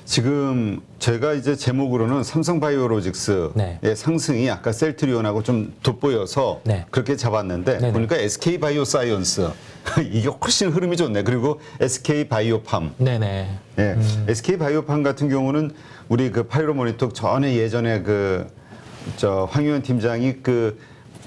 지금 제가 이제 제목으로는 삼성바이오로직스의 네. 상승이 아까 셀트리온하고 좀 돋보여서 네. 그렇게 잡았는데 네네. 보니까 SK바이오사이언스 이게 훨씬 흐름이 좋네. 그리고 SK바이오팜. 네네. 예. SK바이오팜 같은 경우는 우리 그 파이로 모니터 전에 예전에 황유현 팀장이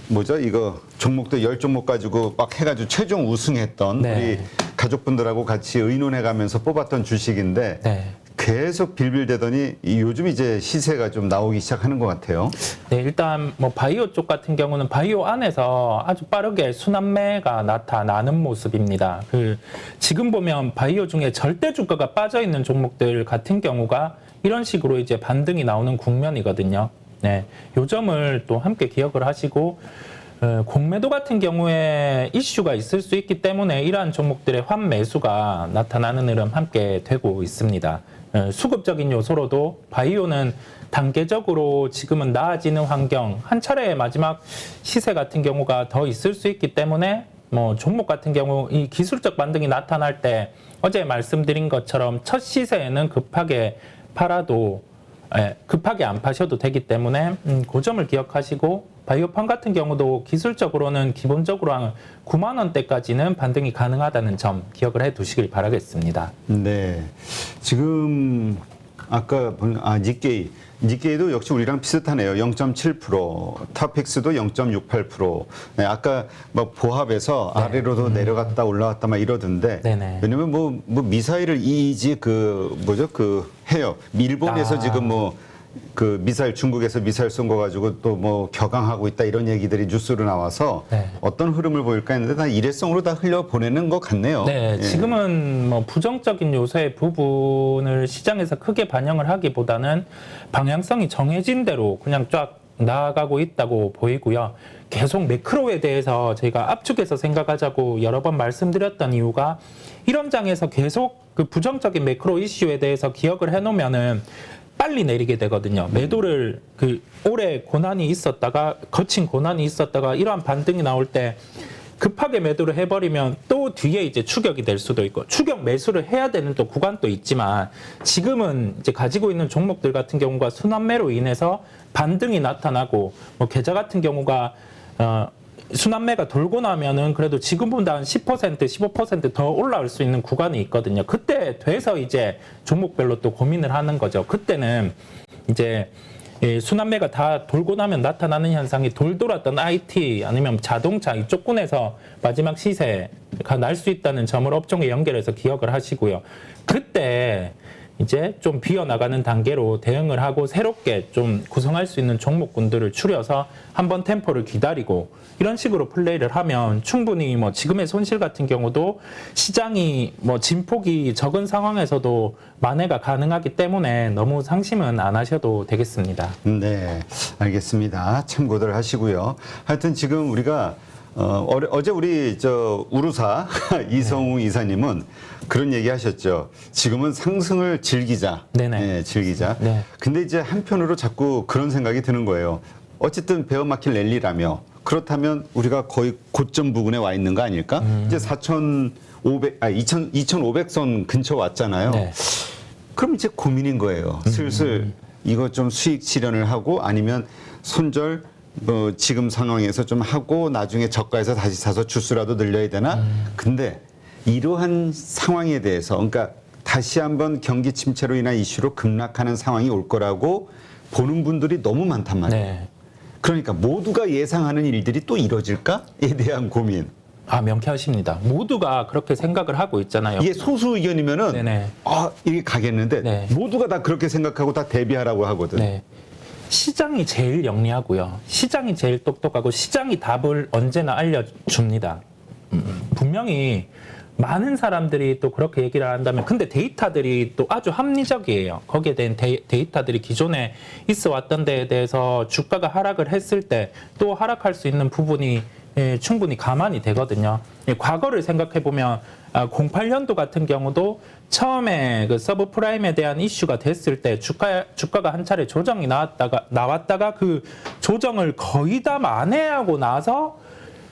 뭐죠? 이거 종목도 10종목 가지고 막 해가지고 최종 우승했던 네. 우리 가족분들하고 같이 의논해가면서 뽑았던 주식인데 네. 계속 빌빌대더니 요즘 이제 시세가 좀 나오기 시작하는 것 같아요. 네, 일단 뭐 바이오 쪽 같은 경우는 바이오 안에서 아주 빠르게 순환매가 나타나는 모습입니다. 지금 보면 바이오 중에 절대 주가가 빠져 있는 종목들 같은 경우가 이런 식으로 이제 반등이 나오는 국면이거든요. 네, 요 점을 또 함께 기억을 하시고 공매도 같은 경우에 이슈가 있을 수 있기 때문에 이러한 종목들의 환매수가 나타나는 흐름 함께 되고 있습니다. 수급적인 요소로도 바이오는 단계적으로 지금은 나아지는 환경, 한 차례의 마지막 시세 같은 경우가 더 있을 수 있기 때문에 뭐 종목 같은 경우 이 기술적 반등이 나타날 때 어제 말씀드린 것처럼 첫 시세에는 급하게 팔아도 급하게 안 파셔도 되기 때문에 그 점을 기억하시고 바이오팜 같은 경우도 기술적으로는 기본적으로 한 9만 원대까지는 반등이 가능하다는 점 기억을 해 두시길 바라겠습니다. 네. 지금 아까 본 니케이도 역시 우리랑 비슷하네요. 0.7%, 타픽스도 0.68%. 네, 아까 막 보합에서 네. 아래로도 내려갔다 올라왔다 막 이러던데. 네네. 왜냐면 뭐 미사일을 해요. 일본에서 지금 미사일 중국에서 미사일 쏜 거 가지고 또 뭐 격앙하고 있다 이런 얘기들이 뉴스로 나와서 네. 어떤 흐름을 보일까 했는데 다 일회성으로 다 흘려 보내는 것 같네요. 네, 예. 지금은 뭐 부정적인 요소의 부분을 시장에서 크게 반영을 하기보다는 방향성이 정해진 대로 그냥 쫙 나아가고 있다고 보이고요. 계속 매크로에 대해서 저희가 압축해서 생각하자고 여러 번 말씀드렸던 이유가 이런 장에서 계속 그 부정적인 매크로 이슈에 대해서 기억을 해놓으면은 빨리 내리게 되거든요. 매도를 오래 고난이 있었다가 거친 고난이 있었다가 이러한 반등이 나올 때 급하게 매도를 해버리면 또 뒤에 이제 추격이 될 수도 있고 추격 매수를 해야 되는 또 구간도 있지만 지금은 이제 가지고 있는 종목들 같은 경우가 순환매로 인해서 반등이 나타나고 뭐 계좌 같은 경우가 순환매가 돌고 나면은 그래도 지금보다 한 10%, 15%더 올라올 수 있는 구간이 있거든요. 그때 돼서 이제 종목별로 또 고민을 하는 거죠. 그때는 이제 순환매가 다 돌고 나면 나타나는 현상이 돌았던 IT 아니면 자동차 이쪽 군에서 마지막 시세가 날 수 있다는 점을 업종에 연결해서 기억을 하시고요. 그때 이제 좀 비어나가는 단계로 대응을 하고 새롭게 좀 구성할 수 있는 종목군들을 추려서 한번 템포를 기다리고 이런 식으로 플레이를 하면 충분히 뭐 지금의 손실 같은 경우도 시장이 뭐 진폭이 적은 상황에서도 만회가 가능하기 때문에 너무 상심은 안 하셔도 되겠습니다. 네, 알겠습니다. 참고들 하시고요. 하여튼 지금 우리가 어제 우리 우루사 이성우 이사님은 그런 얘기 하셨죠. 지금은 상승을 즐기자. 네네. 네, 즐기자. 네. 근데 이제 한편으로 자꾸 그런 생각이 드는 거예요. 어쨌든 베어마켓 랠리라며 그렇다면 우리가 거의 고점 부근에 와 있는 거 아닐까? 이제 2,500선 근처 왔잖아요. 네. 그럼 이제 고민인 거예요. 슬슬 이거 좀 수익 실현을 하고 아니면 손절 지금 상황에서 좀 하고 나중에 저가에서 다시 사서 주수라도 늘려야 되나? 근데 이러한 상황에 대해서 그러니까 다시 한번 경기 침체로 인한 이슈로 급락하는 상황이 올 거라고 보는 분들이 너무 많단 말이에요. 네. 그러니까 모두가 예상하는 일들이 또 이뤄질까에 대한 고민. 명쾌하십니다. 모두가 그렇게 생각을 하고 있잖아요. 이게 소수 의견이면은 네네. 이게 가겠는데 네. 모두가 다 그렇게 생각하고 다 대비하라고 하거든. 네. 시장이 제일 영리하고요. 시장이 제일 똑똑하고 시장이 답을 언제나 알려줍니다. 분명히 많은 사람들이 또 그렇게 얘기를 한다면 근데 데이터들이 또 아주 합리적이에요. 거기에 대한 데이터들이 기존에 있어 왔던 데에 대해서 주가가 하락을 했을 때 또 하락할 수 있는 부분이 충분히 감안이 되거든요. 과거를 생각해 보면 08년도 같은 경우도 처음에 그 서브프라임에 대한 이슈가 됐을 때 주가가 한 차례 조정이 나왔다가 그 조정을 거의 다 만회하고 나서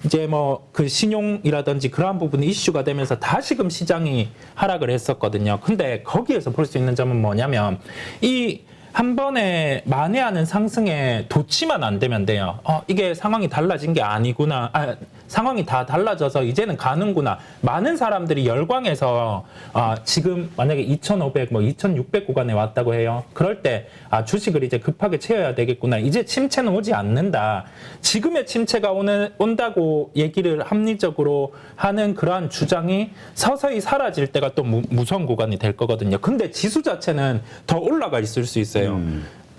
이제 뭐 그 신용이라든지 그러한 부분이 이슈가 되면서 다시금 시장이 하락을 했었거든요. 근데 거기에서 볼 수 있는 점은 뭐냐면 이 한 번에 만회하는 상승에 도치만 안 되면 돼요. 이게 상황이 달라진 게 아니구나. 상황이 다 달라져서 이제는 가는구나. 많은 사람들이 열광해서 지금 만약에 2,500, 뭐 2,600 구간에 왔다고 해요. 그럴 때 주식을 이제 급하게 채워야 되겠구나. 이제 침체는 오지 않는다. 지금의 침체가 온다고 얘기를 합리적으로 하는 그러한 주장이 서서히 사라질 때가 또 무서운 구간이 될 거거든요. 근데 지수 자체는 더 올라가 있을 수 있어요.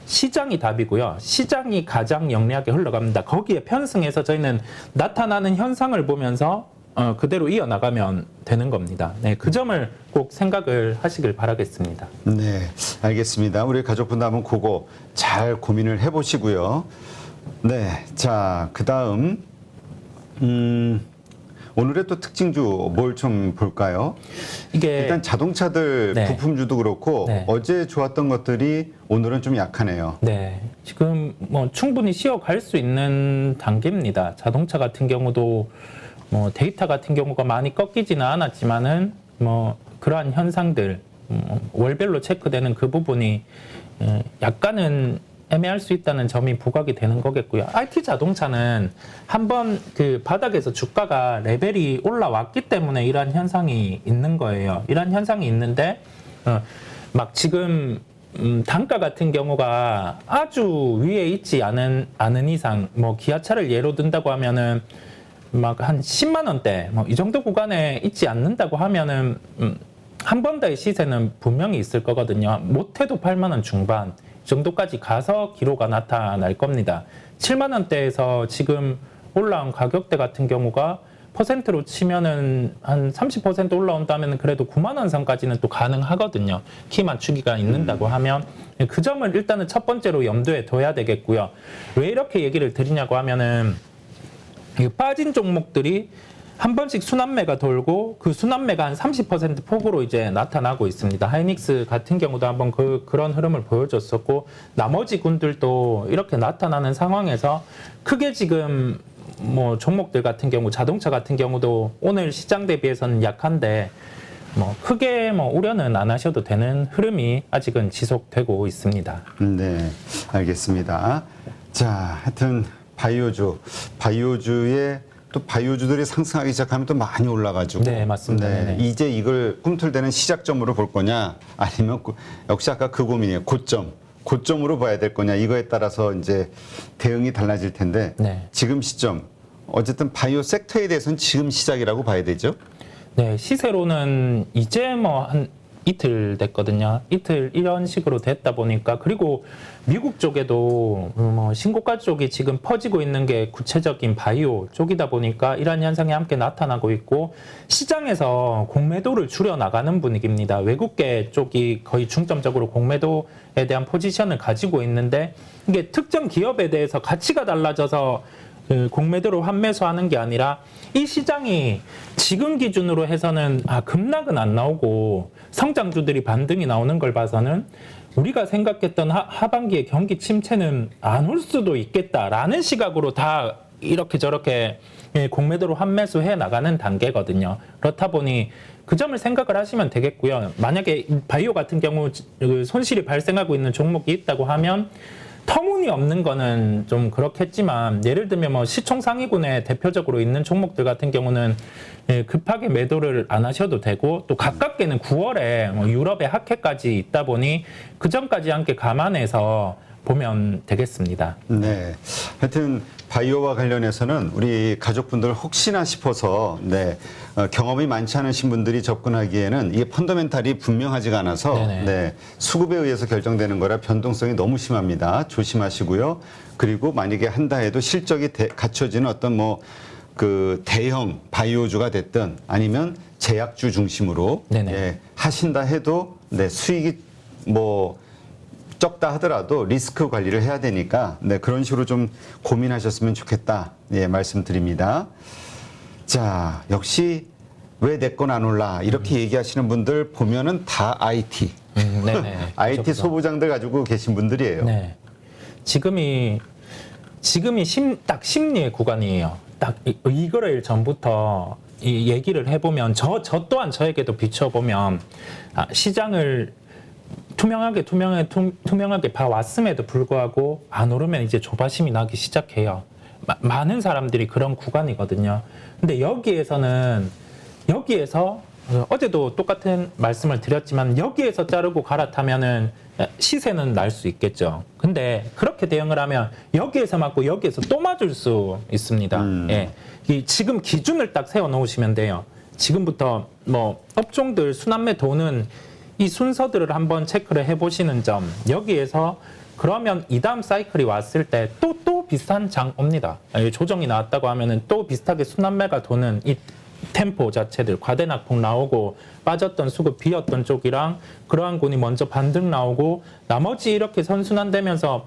시장이 답이고요. 시장이 가장 영리하게 흘러갑니다. 거기에 편승해서 저희는 나타나는 현상을 보면서 그대로 이어나가면 되는 겁니다. 네, 그 점을 꼭 생각을 하시길 바라겠습니다. 네, 알겠습니다. 우리 가족분도 한번 그거 잘 고민을 해보시고요. 네, 자, 그 다음 오늘의 또 특징주 뭘 좀 볼까요? 이게 일단 자동차들 네. 부품주도 그렇고 네. 어제 좋았던 것들이 오늘은 좀 약하네요. 네, 지금 뭐 충분히 쉬어갈 수 있는 단계입니다. 자동차 같은 경우도 뭐 데이터 같은 경우가 많이 꺾이지는 않았지만은 뭐 그러한 현상들 월별로 체크되는 그 부분이 약간은 애매할 수 있다는 점이 부각이 되는 거겠고요. IT 자동차는 한번 그 바닥에서 주가가 레벨이 올라왔기 때문에 이러한 현상이 있는 거예요. 이러한 현상이 있는데 막 지금 단가 같은 경우가 아주 위에 있지 않은 이상 뭐 기아차를 예로 든다고 하면은 막 한 10만 원대 뭐 이 정도 구간에 있지 않는다고 하면은 한 번 더의 시세는 분명히 있을 거거든요. 못해도 8만 원 중반 정도까지 가서 기로가 나타날 겁니다. 7만 원대에서 지금 올라온 가격대 같은 경우가 퍼센트로 치면은 한 30% 올라온다면 그래도 9만 원 선까지는 또 가능하거든요. 키 맞추기가 있는다고 하면 그 점을 일단은 첫 번째로 염두에 둬야 되겠고요. 왜 이렇게 얘기를 드리냐고 하면은 빠진 종목들이 한 번씩 순환매가 돌고 그 순환매가 한 30% 폭으로 이제 나타나고 있습니다. 하이닉스 같은 경우도 한번 그런 흐름을 보여줬었고 나머지 군들도 이렇게 나타나는 상황에서 크게 지금 뭐 종목들 같은 경우 자동차 같은 경우도 오늘 시장 대비해서는 약한데 뭐 크게 뭐 우려는 안 하셔도 되는 흐름이 아직은 지속되고 있습니다. 네, 알겠습니다. 자, 하여튼 바이오주의 또 바이오주들이 상승하기 시작하면 또 많이 올라가지고. 네, 맞습니다. 네, 네네. 이제 이걸 꿈틀대는 시작점으로 볼 거냐, 아니면 역시 아까 그 고민이에요. 고점으로 봐야 될 거냐. 이거에 따라서 이제 대응이 달라질 텐데 네. 지금 시점 어쨌든 바이오 섹터에 대해서는 지금 시작이라고 봐야 되죠. 네, 시세로는 이제 뭐 한 이틀 됐거든요. 이틀 이런 식으로 됐다 보니까 그리고 미국 쪽에도 뭐 신고가 쪽이 지금 퍼지고 있는 게 구체적인 바이오 쪽이다 보니까 이러한 현상이 함께 나타나고 있고 시장에서 공매도를 줄여 나가는 분위기입니다. 외국계 쪽이 거의 중점적으로 공매도에 대한 포지션을 가지고 있는데 이게 특정 기업에 대해서 가치가 달라져서 공매도로 환매수하는 게 아니라 이 시장이 지금 기준으로 해서는 급락은 안 나오고 성장주들이 반등이 나오는 걸 봐서는 우리가 생각했던 하반기의 경기 침체는 안 올 수도 있겠다라는 시각으로 다 이렇게 저렇게 공매도로 환매수해 나가는 단계거든요. 그렇다 보니 그 점을 생각을 하시면 되겠고요. 만약에 바이오 같은 경우 손실이 발생하고 있는 종목이 있다고 하면 터무니없는 거는 좀 그렇겠지만 예를 들면 뭐 시총 상위군에 대표적으로 있는 종목들 같은 경우는 급하게 매도를 안 하셔도 되고 또 가깝게는 9월에 뭐 유럽의 학회까지 있다 보니 그 점까지 함께 감안해서 보면 되겠습니다. 네. 하여튼 바이오와 관련해서는 우리 가족분들 혹시나 싶어서 경험이 많지 않으신 분들이 접근하기에는 이게 펀더멘탈이 분명하지가 않아서 네네. 수급에 의해서 결정되는 거라 변동성이 너무 심합니다. 조심하시고요. 그리고 만약에 한다 해도 실적이 갖춰지는 어떤 뭐 그 대형 바이오주가 됐든 아니면 제약주 중심으로 하신다 해도 수익이 뭐 적다 하더라도 리스크 관리를 해야 되니까 그런 식으로 좀 고민하셨으면 좋겠다 말씀드립니다. 자, 역시 왜 내 건 안 올라 이렇게 얘기하시는 분들 보면은 다 IT 네네. IT 그렇죠. 소부장들 가지고 계신 분들이에요. 네. 지금이 딱 심리의 구간이에요. 딱 이거를 전부터 이 얘기를 해보면 저 또한 저에게도 비춰보면 시장을 투명하게 봐왔음에도 불구하고 안 오르면 이제 조바심이 나기 시작해요. 많은 사람들이 그런 구간이거든요. 근데 여기에서 어제도 똑같은 말씀을 드렸지만 여기에서 자르고 갈아타면은 시세는 날 수 있겠죠. 근데 그렇게 대응을 하면 여기에서 맞고 여기에서 또 맞을 수 있습니다. 예. 지금 기준을 딱 세워 놓으시면 돼요. 지금부터 뭐 업종들 순환매 도는 이 순서들을 한번 체크를 해보시는 점. 여기에서 그러면 이 다음 사이클이 왔을 때 또 비슷한 장 옵니다. 조정이 나왔다고 하면은 또 비슷하게 순환매가 도는 이 템포 자체들, 과대낙폭 나오고 빠졌던 수급 비었던 쪽이랑 그러한 군이 먼저 반등 나오고 나머지 이렇게 선순환되면서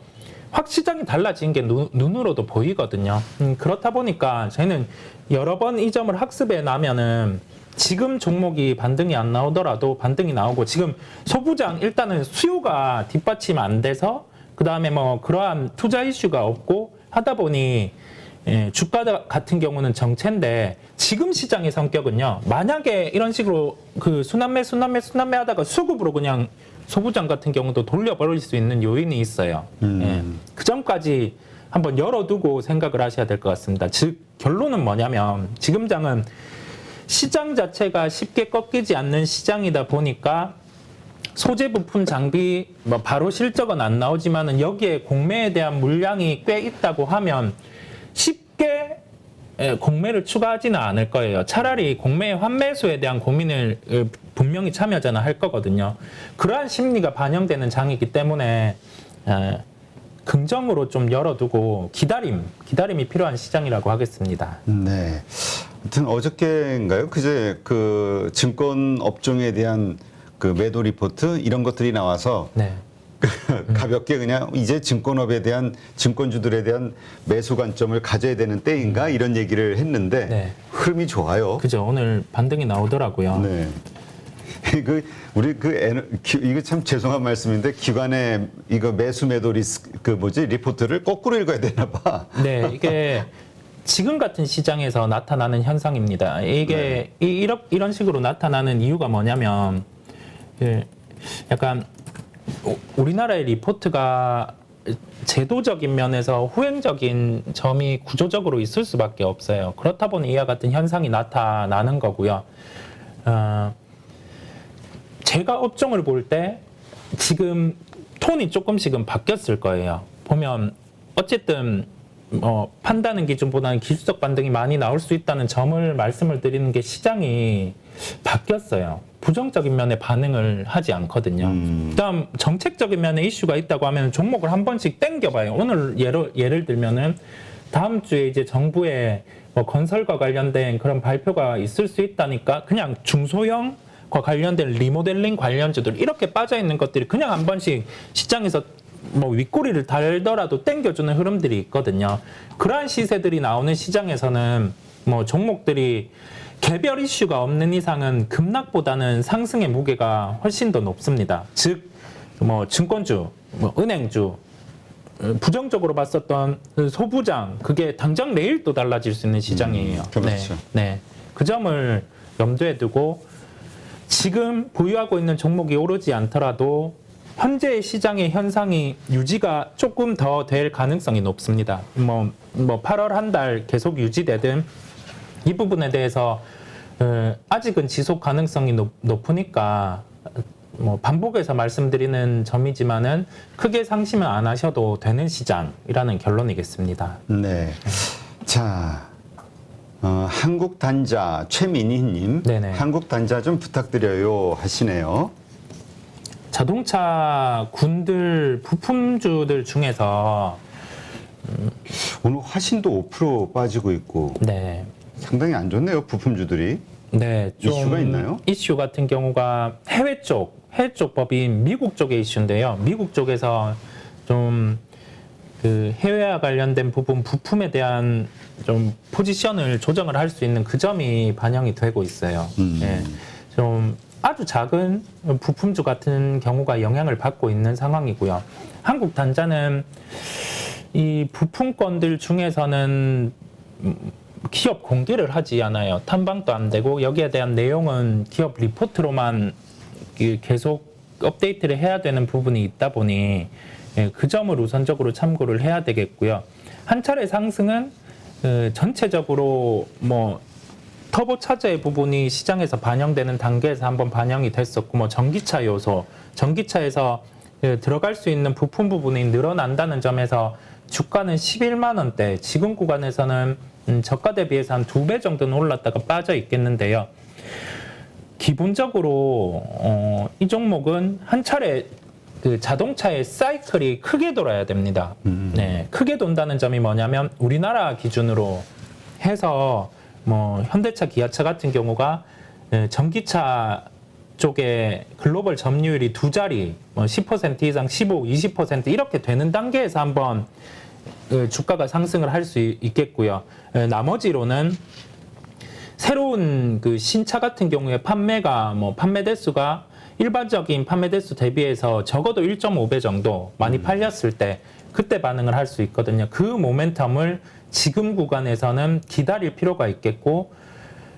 확 시장이 달라진 게 눈으로도 보이거든요. 그렇다 보니까 저희는 여러 번 이 점을 학습해 나면은 지금 종목이 반등이 안 나오더라도 반등이 나오고 지금 소부장 일단은 수요가 뒷받침 안 돼서 그 다음에 뭐 그러한 투자 이슈가 없고 하다 보니 주가 같은 경우는 정체인데 지금 시장의 성격은요. 만약에 이런 식으로 그 순환매 하다가 수급으로 그냥 소부장 같은 경우도 돌려버릴 수 있는 요인이 있어요. 그 점까지 한번 열어두고 생각을 하셔야 될 것 같습니다. 즉 결론은 뭐냐면 지금 장은 시장 자체가 쉽게 꺾이지 않는 시장이다 보니까 소재 부품 장비 뭐 바로 실적은 안 나오지만은 여기에 공매에 대한 물량이 꽤 있다고 하면 쉽게 공매를 추가하지는 않을 거예요. 차라리 공매 환매수에 대한 고민을 분명히 참여자는 할 거거든요. 그러한 심리가 반영되는 장이기 때문에 긍정으로 좀 열어두고 기다림이 필요한 시장이라고 하겠습니다. 네. 하여튼 어저께인가요? 그제 그 증권 업종에 대한 그 매도 리포트 이런 것들이 나와서 네. 가볍게 그냥 이제 증권업에 대한 증권주들에 대한 매수 관점을 가져야 되는 때인가 이런 얘기를 했는데 네. 흐름이 좋아요. 그죠. 오늘 반등이 나오더라고요. 네. 우리 이거 참 죄송한 말씀인데 기관의 이거 매수 매도 리포트를 거꾸로 읽어야 되나 봐. 네, 이게 지금 같은 시장에서 나타나는 현상입니다. 이게 이런 식으로 나타나는 이유가 뭐냐면 약간 우리나라의 리포트가 제도적인 면에서 후행적인 점이 구조적으로 있을 수밖에 없어요. 그렇다 보니 이와 같은 현상이 나타나는 거고요. 제가 업종을 볼 때 지금 톤이 조금씩은 바뀌었을 거예요. 보면 어쨌든 판단은 기준보다는 기술적 반등이 많이 나올 수 있다는 점을 말씀을 드리는 게 시장이 바뀌었어요. 부정적인 면에 반응을 하지 않거든요. 그다음 정책적인 면에 이슈가 있다고 하면 종목을 한 번씩 땡겨봐요. 오늘 예를 들면은 다음 주에 이제 정부의 뭐 건설과 관련된 그런 발표가 있을 수 있다니까 그냥 중소형과 관련된 리모델링 관련주들 이렇게 빠져 있는 것들이 그냥 한 번씩 시장에서 뭐 윗꼬리를 달더라도 땡겨주는 흐름들이 있거든요. 그러한 시세들이 나오는 시장에서는 뭐 종목들이 개별 이슈가 없는 이상은 급락보다는 상승의 무게가 훨씬 더 높습니다. 즉, 뭐 증권주, 뭐 은행주, 부정적으로 봤었던 소부장, 그게 당장 내일 또 달라질 수 있는 시장이에요. 그렇죠. 네. 그 점을 염두에 두고 지금 보유하고 있는 종목이 오르지 않더라도 현재의 시장의 현상이 유지가 조금 더 될 가능성이 높습니다. 뭐 8월 한 달 계속 유지되든 이 부분에 대해서 아직은 지속 가능성이 높으니까 뭐 반복해서 말씀드리는 점이지만은 크게 상심은 안 하셔도 되는 시장이라는 결론이겠습니다. 네. 자, 한국단자 최민희님, 네네. 한국단자 좀 부탁드려요 하시네요. 자동차 군들 부품주들 중에서 오늘 화신도 5% 빠지고 있고 네. 상당히 안 좋네요 부품주들이. 네, 좀 이슈가 있나요? 이슈 같은 경우가 해외 쪽 법인 미국 쪽의 이슈인데요. 미국 쪽에서 좀 그 해외와 관련된 부품에 대한 좀 포지션을 조정을 할 수 있는 그 점이 반영이 되고 있어요. 네, 좀 아주 작은 부품주 같은 경우가 영향을 받고 있는 상황이고요. 한국 단자는 이 부품권들 중에서는 기업 공개를 하지 않아요. 탐방도 안 되고 여기에 대한 내용은 기업 리포트로만 계속 업데이트를 해야 되는 부분이 있다 보니 그 점을 우선적으로 참고를 해야 되겠고요. 한 차례 상승은 전체적으로 뭐 터보차저의 부분이 시장에서 반영되는 단계에서 한번 반영이 됐었고, 뭐 전기차 요소, 전기차에서 들어갈 수 있는 부품 부분이 늘어난다는 점에서 주가는 11만 원대, 지금 구간에서는 저가 대비해서 한 2배 정도는 올랐다가 빠져 있겠는데요. 기본적으로 이 종목은 한 차례 그 자동차의 사이클이 크게 돌아야 됩니다. 네, 크게 돈다는 점이 뭐냐면 우리나라 기준으로 해서 뭐 현대차, 기아차 같은 경우가 전기차 쪽에 글로벌 점유율이 두 자리, 뭐 10% 이상, 15, 20% 이렇게 되는 단계에서 한번 주가가 상승을 할 수 있겠고요. 나머지로는 새로운 그 신차 같은 경우에 판매가 뭐 판매 대수가 일반적인 판매 대수 대비해서 적어도 1.5배 정도 많이 팔렸을 때 그때 반응을 할 수 있거든요. 그 모멘텀을 지금 구간에서는 기다릴 필요가 있겠고,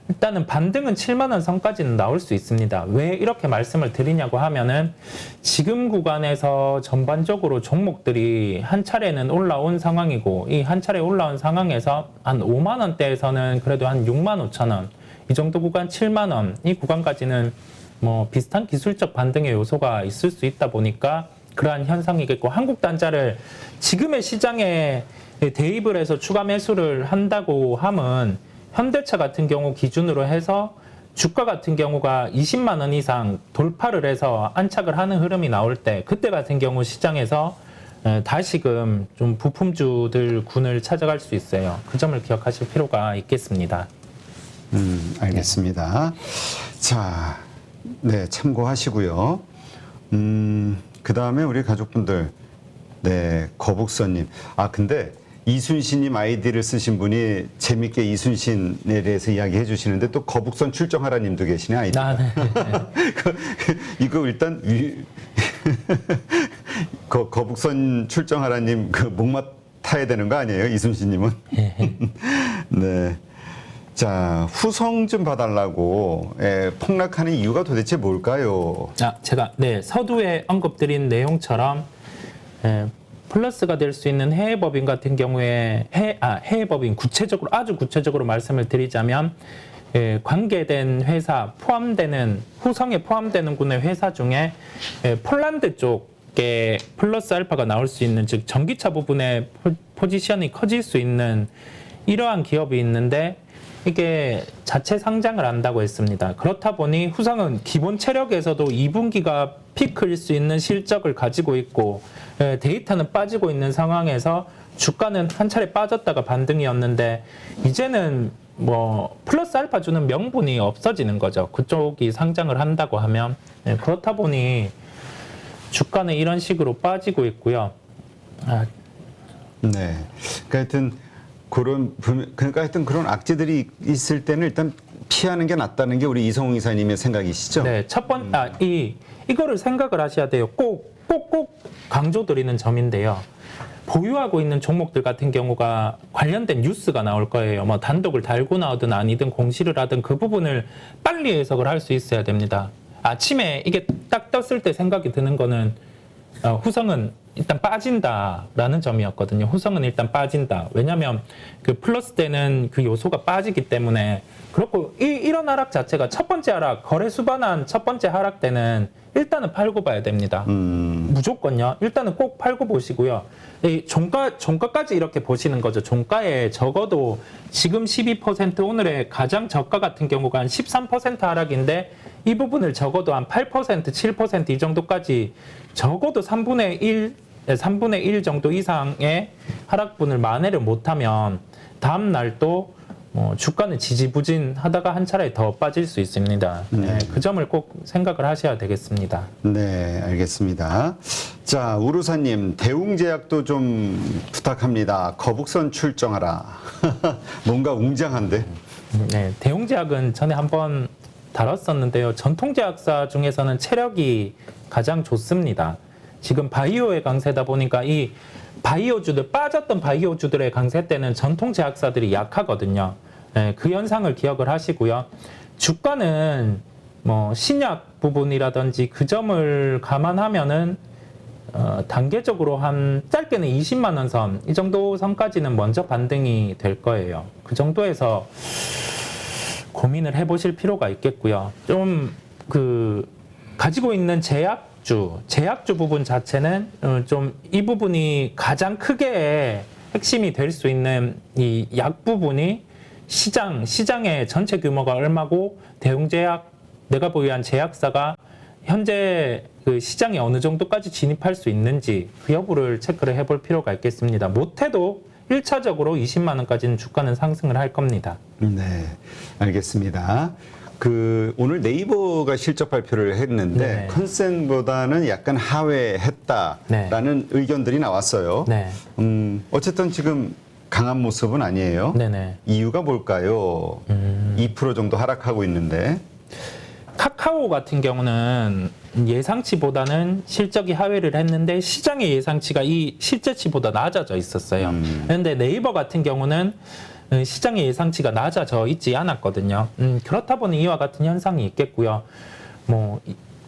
일단은 반등은 7만 원 선까지는 나올 수 있습니다. 왜 이렇게 말씀을 드리냐고 하면은 지금 구간에서 전반적으로 종목들이 한 차례는 올라온 상황이고, 이 한 차례 올라온 상황에서 한 5만 원대에서는 그래도 한 6만 5천 원, 이 정도 구간 7만 원, 이 구간까지는 뭐 비슷한 기술적 반등의 요소가 있을 수 있다 보니까 그러한 현상이겠고, 한국 단자를 지금의 시장에 대입을 해서 추가 매수를 한다고 함은 현대차 같은 경우 기준으로 해서 주가 같은 경우가 20만 원 이상 돌파를 해서 안착을 하는 흐름이 나올 때, 그때 같은 경우 시장에서 다시금 좀 부품주들 군을 찾아갈 수 있어요. 그 점을 기억하실 필요가 있겠습니다. 알겠습니다. 자, 네, 참고하시고요. 그 다음에 우리 가족분들, 네, 거북선님. 아, 근데 이순신님 아이디를 쓰신 분이 재밌게 이순신에 대해서 이야기해 주시는데 또 거북선 출정하라님도 계시네, 아이디. 아, 네. 이거 일단 거북선 출정하라님 그 목마 타야 되는 거 아니에요, 이순신님은? 네. 자, 후성 좀 봐달라고 폭락하는 이유가 도대체 뭘까요? 제가 서두에 언급드린 내용처럼 플러스가 될 수 있는 해외법인 같은 경우에 해외법인 아주 구체적으로 말씀을 드리자면 관계된 회사 후성에 포함되는 군의 회사 중에 폴란드 쪽에 플러스 알파가 나올 수 있는, 즉 전기차 부분의 포지션이 커질 수 있는 이러한 기업이 있는데, 이게 자체 상장을 한다고 했습니다. 그렇다 보니 후성은 기본 체력에서도 2분기가 피크일 수 있는 실적을 가지고 있고, 데이터는 빠지고 있는 상황에서 주가는 한 차례 빠졌다가 반등이었는데, 이제는 뭐 플러스 알파 주는 명분이 없어지는 거죠. 그쪽이 상장을 한다고 하면. 그렇다 보니 주가는 이런 식으로 빠지고 있고요. 네. 그러니까 하여튼 그런 악재들이 있을 때는 일단 피하는 게 낫다는 게 우리 이성웅 이사님의 생각이시죠? 네, 이거를 생각을 하셔야 돼요. 꼭 강조드리는 점인데요. 보유하고 있는 종목들 같은 경우가 관련된 뉴스가 나올 거예요. 뭐 단독을 달고 나오든 아니든 공시를 하든 그 부분을 빨리 해석을 할 수 있어야 됩니다. 아침에 이게 딱 떴을 때 생각이 드는 거는 후성은 일단 빠진다라는 점이었거든요. 후성은 일단 빠진다. 왜냐하면 그 플러스 때는 그 요소가 빠지기 때문에. 그렇고 이런 하락 자체가 첫 번째 하락, 거래 수반한 첫 번째 하락 때는 일단은 팔고 봐야 됩니다. 무조건요. 일단은 꼭 팔고 보시고요. 이 종가까지 이렇게 보시는 거죠. 종가에 적어도 지금 12%, 오늘의 가장 저가 같은 경우가 한 13% 하락인데, 이 부분을 적어도 한 8%, 7% 이 정도까지 적어도 3분의 1 정도 이상의 하락분을 만회를 못하면 다음 날도 주가는 지지부진하다가 한 차례 더 빠질 수 있습니다. 네, 그 점을 꼭 생각을 하셔야 되겠습니다. 네, 알겠습니다. 자, 우루사님, 대웅제약도 좀 부탁합니다. 거북선 출정하라. 뭔가 웅장한데? 네, 대웅제약은 전에 한번 다뤘었는데요. 전통제약사 중에서는 체력이 가장 좋습니다. 지금 바이오의 강세다 보니까 빠졌던 바이오주들의 강세 때는 전통제약사들이 약하거든요. 예, 그 현상을 기억을 하시고요. 주가는 뭐 신약 부분이라든지 그 점을 감안하면은 단계적으로 한 짧게는 20만 원 선, 이 정도 선까지는 먼저 반등이 될 거예요. 그 정도에서 고민을 해보실 필요가 있겠고요. 좀 가지고 있는 제약주 부분 자체는 좀 이 부분이 가장 크게 핵심이 될 수 있는 이 약 부분이 시장의 전체 규모가 얼마고 대웅제약, 내가 보유한 제약사가 현재 그 시장에 어느 정도까지 진입할 수 있는지 그 여부를 체크를 해볼 필요가 있겠습니다. 못해도 1차적으로 20만 원까지는 주가는 상승을 할 겁니다. 네, 알겠습니다. 오늘 네이버가 실적 발표를 했는데 네. 컨센보다는 약간 하회했다라는 의견들이 나왔어요. 네. 어쨌든 지금 강한 모습은 아니에요. 네네. 이유가 뭘까요? 2% 정도 하락하고 있는데. 카카오 같은 경우는 예상치보다는 실적이 하회를 했는데 시장의 예상치가 이 실제치보다 낮아져 있었어요. 그런데 네이버 같은 경우는 시장의 예상치가 낮아져 있지 않았거든요. 그렇다 보니 이와 같은 현상이 있겠고요. 뭐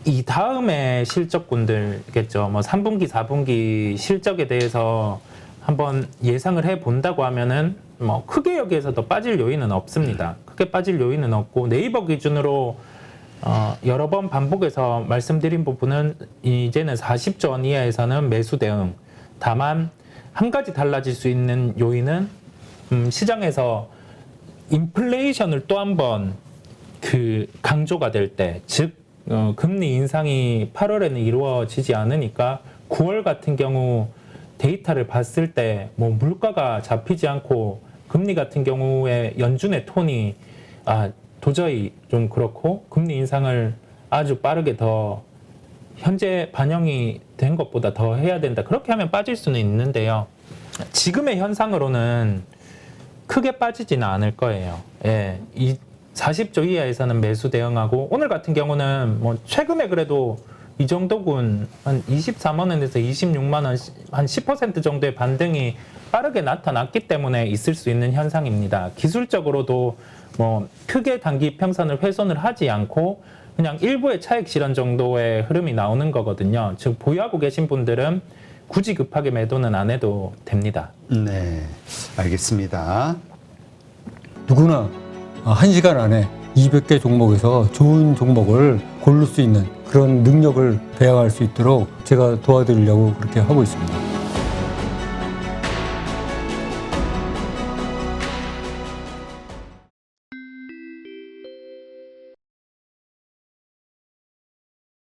이 다음에 실적군들겠죠. 뭐 3분기, 4분기 실적에 대해서 한번 예상을 해 본다고 하면은 뭐 크게 여기에서도 빠질 요인은 없습니다. 크게 빠질 요인은 없고 네이버 기준으로 여러 번 반복해서 말씀드린 부분은 이제는 40조 원 이하에서는 매수 대응. 다만 한 가지 달라질 수 있는 요인은 시장에서 인플레이션을 또 한 번 강조가 될 때, 즉 금리 인상이 8월에는 이루어지지 않으니까 9월 같은 경우 데이터를 봤을 때 뭐 물가가 잡히지 않고 금리 같은 경우에 연준의 톤이 도저히 좀 그렇고 금리 인상을 아주 빠르게 더 현재 반영이 된 것보다 더 해야 된다. 그렇게 하면 빠질 수는 있는데요. 지금의 현상으로는 크게 빠지지는 않을 거예요. 예, 이 40조 이하에서는 매수 대응하고 오늘 같은 경우는 뭐 최근에 그래도 이 정도군 한 24만 원에서 26만 원 한 10% 정도의 반등이 빠르게 나타났기 때문에 있을 수 있는 현상입니다. 기술적으로도 뭐 크게 단기 평선을 훼손을 하지 않고 그냥 일부의 차익 실현 정도의 흐름이 나오는 거거든요. 즉 보유하고 계신 분들은 굳이 급하게 매도는 안 해도 됩니다. 네, 알겠습니다. 누구나 1시간 안에 200개 종목에서 좋은 종목을 고를 수 있는 그런 능력을 배양할 수 있도록 제가 도와드리려고 그렇게 하고 있습니다.